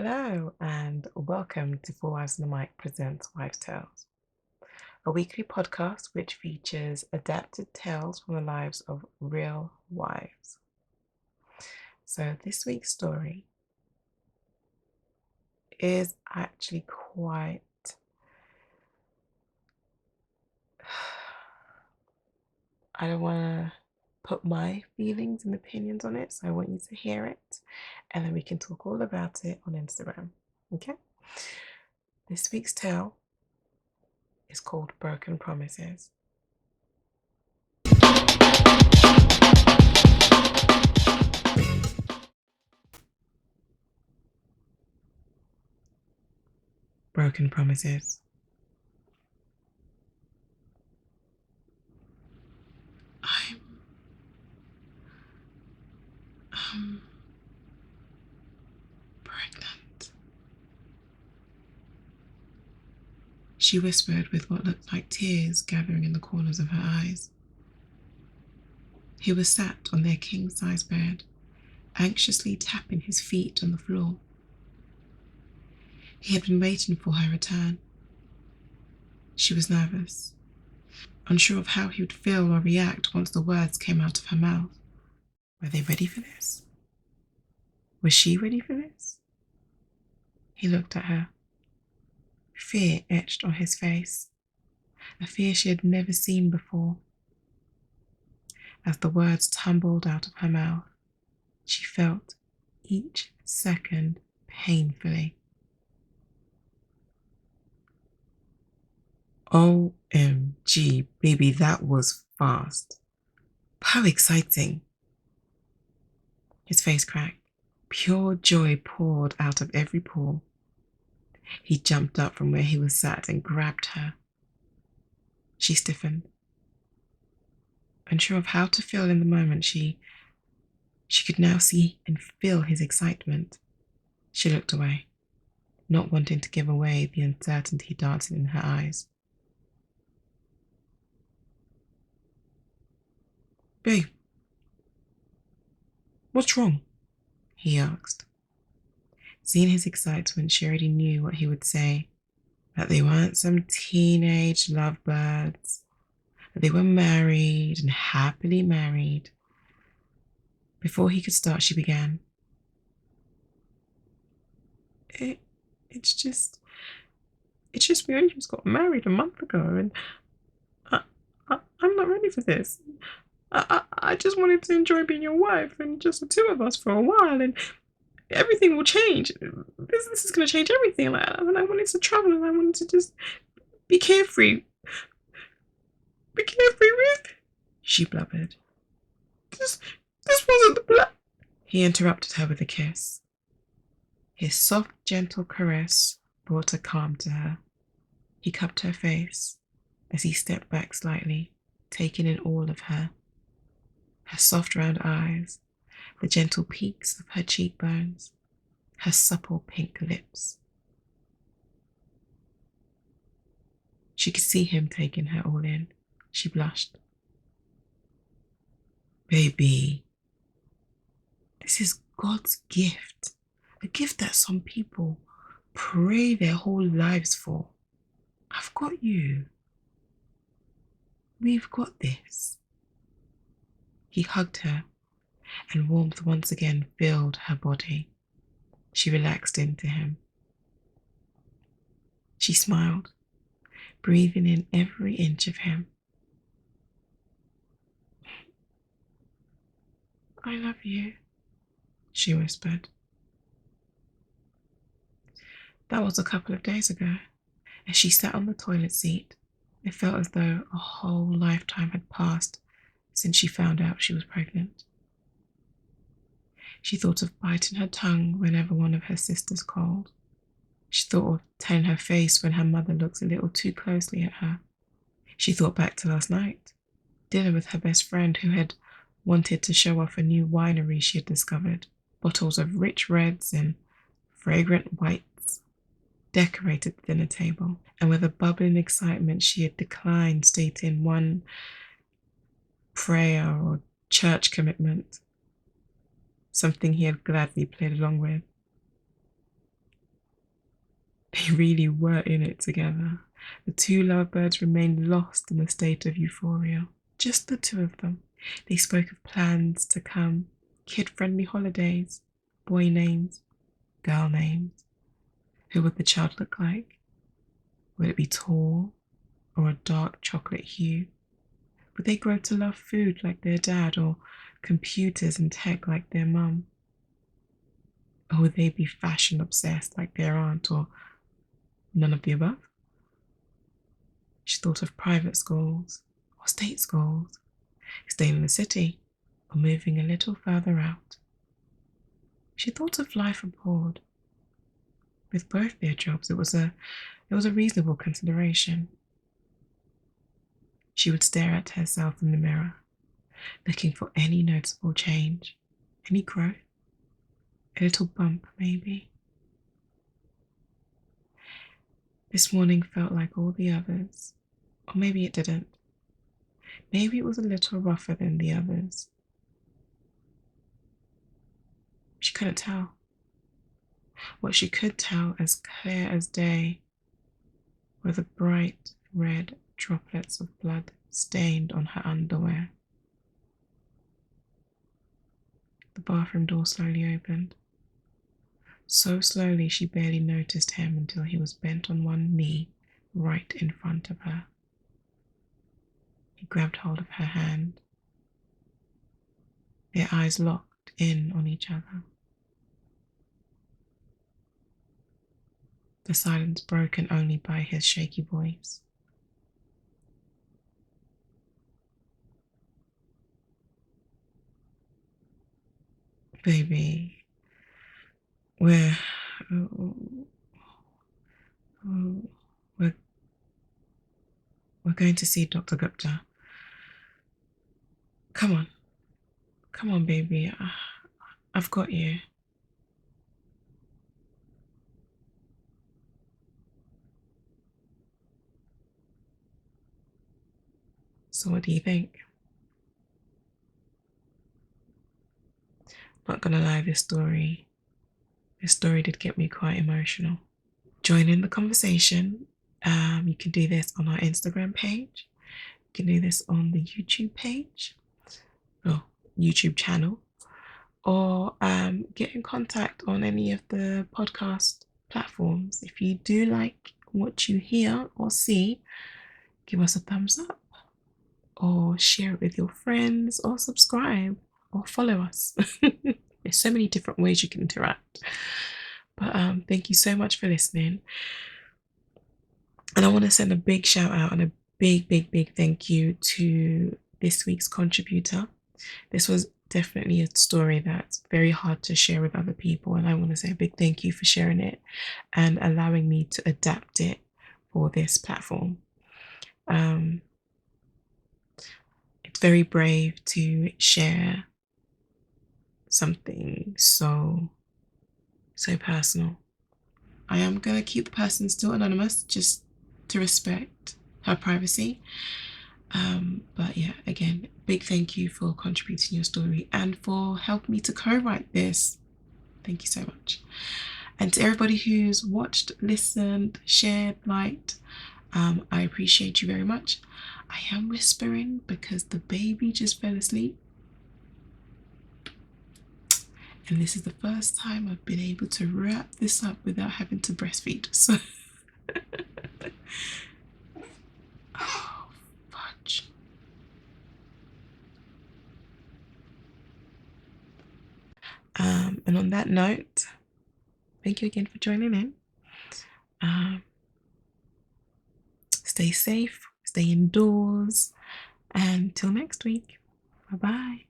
Hello and welcome to Four Wives and a Mic presents Wives Tales, a weekly podcast which features adapted tales from the lives of real wives. So this week's story is actually quite I don't want to put my feelings and opinions on it, so I want you to hear it and then we can talk all about it on Instagram. Okay? This week's tale is called Broken Promises. Broken Promises. I'm pregnant, she whispered with what looked like tears gathering in the corners of her eyes. He was sat on their king-size bed, anxiously tapping his feet on the floor. He had been waiting for her return. She was nervous, unsure of how he would feel or react once the words came out of her mouth. Were they ready for this? Was she ready for this? He looked at her. Fear etched on his face, a fear she had never seen before. As the words tumbled out of her mouth, she felt each second painfully. OMG, baby, that was fast. How exciting. His face cracked. Pure joy poured out of every pore. He jumped up from where he was sat and grabbed her. She stiffened. Unsure of how to feel in the moment, she could now see and feel his excitement. She looked away, not wanting to give away the uncertainty dancing in her eyes. Babe, what's wrong? He asked. Seeing his excitement, she already knew what he would say, that they weren't some teenage lovebirds, that they were married and happily married. Before he could start, she began. It's just we only just got married a month ago, and I'm not ready for this. I just wanted to enjoy being your wife and just the two of us for a while, and everything will change. This is going to change everything. And I wanted to travel, and I wanted to just be carefree. Be carefree, Ruth, she blubbered. This wasn't the plan. He interrupted her with a kiss. His soft, gentle caress brought a calm to her. He cupped her face as he stepped back slightly, taking in all of her. Her soft round eyes, the gentle peaks of her cheekbones, her supple pink lips. She could see him taking her all in. She blushed. Baby, this is God's gift, a gift that some people pray their whole lives for. I've got you. We've got this. He hugged her, and warmth once again filled her body. She relaxed into him. She smiled, breathing in every inch of him. I love you, she whispered. That was a couple of days ago. As she sat on the toilet seat, it felt as though a whole lifetime had passed since she found out she was pregnant. She thought of biting her tongue whenever one of her sisters called. She thought of telling her face when her mother looked a little too closely at her. She thought back to last night, dinner with her best friend who had wanted to show off a new winery she had discovered. Bottles of rich reds and fragrant whites decorated the dinner table, and with a bubbling excitement she had declined stating one prayer or church commitment, something he had gladly played along with. They really were in it together. The two lovebirds remained lost in a state of euphoria. Just the two of them. They spoke of plans to come, kid-friendly holidays, boy names, girl names. Who would the child look like? Would it be tall or a dark chocolate hue? Would they grow to love food like their dad or computers and tech like their mum? Or would they be fashion obsessed like their aunt or none of the above? She thought of private schools or state schools, staying in the city or moving a little further out. She thought of life abroad. With both their jobs, it was a reasonable consideration. She would stare at herself in the mirror, looking for any noticeable change, any growth, a little bump maybe. This morning felt like all the others, or maybe it didn't. Maybe it was a little rougher than the others. She couldn't tell. What she could tell, as clear as day, were the bright red droplets of blood stained on her underwear. The bathroom door slowly opened. So slowly she barely noticed him until he was bent on one knee right in front of her. He grabbed hold of her hand. Their eyes locked in on each other. The silence broken only by his shaky voice. Baby, we're going to see Dr. Gupta. Come on, baby. I've got you. So what do you think? Not gonna lie, this story did get me quite emotional. Join in the conversation. You can do this on our Instagram page. You can do this on the YouTube page, or YouTube channel, or get in contact on any of the podcast platforms. If you do like what you hear or see, give us a thumbs up, or share it with your friends, or subscribe, or follow us. There's so many different ways you can interact. But thank you so much for listening. And I want to send a big shout out and a big thank you to this week's contributor. This was definitely a story that's very hard to share with other people, and I want to say a big thank you for sharing it and allowing me to adapt it for this platform. It's very brave to share something so personal. I am going to keep the person still anonymous just to respect her privacy. But yeah, again, big thank you for contributing your story and for helping me to co-write this. Thank you so much. And to everybody who's watched, listened, shared, liked, I appreciate you very much. I am whispering because the baby just fell asleep. And this is the first time I've been able to wrap this up without having to breastfeed. So oh, fudge. And on that note, thank you again for joining in. Stay safe, stay indoors, and till next week. Bye-bye.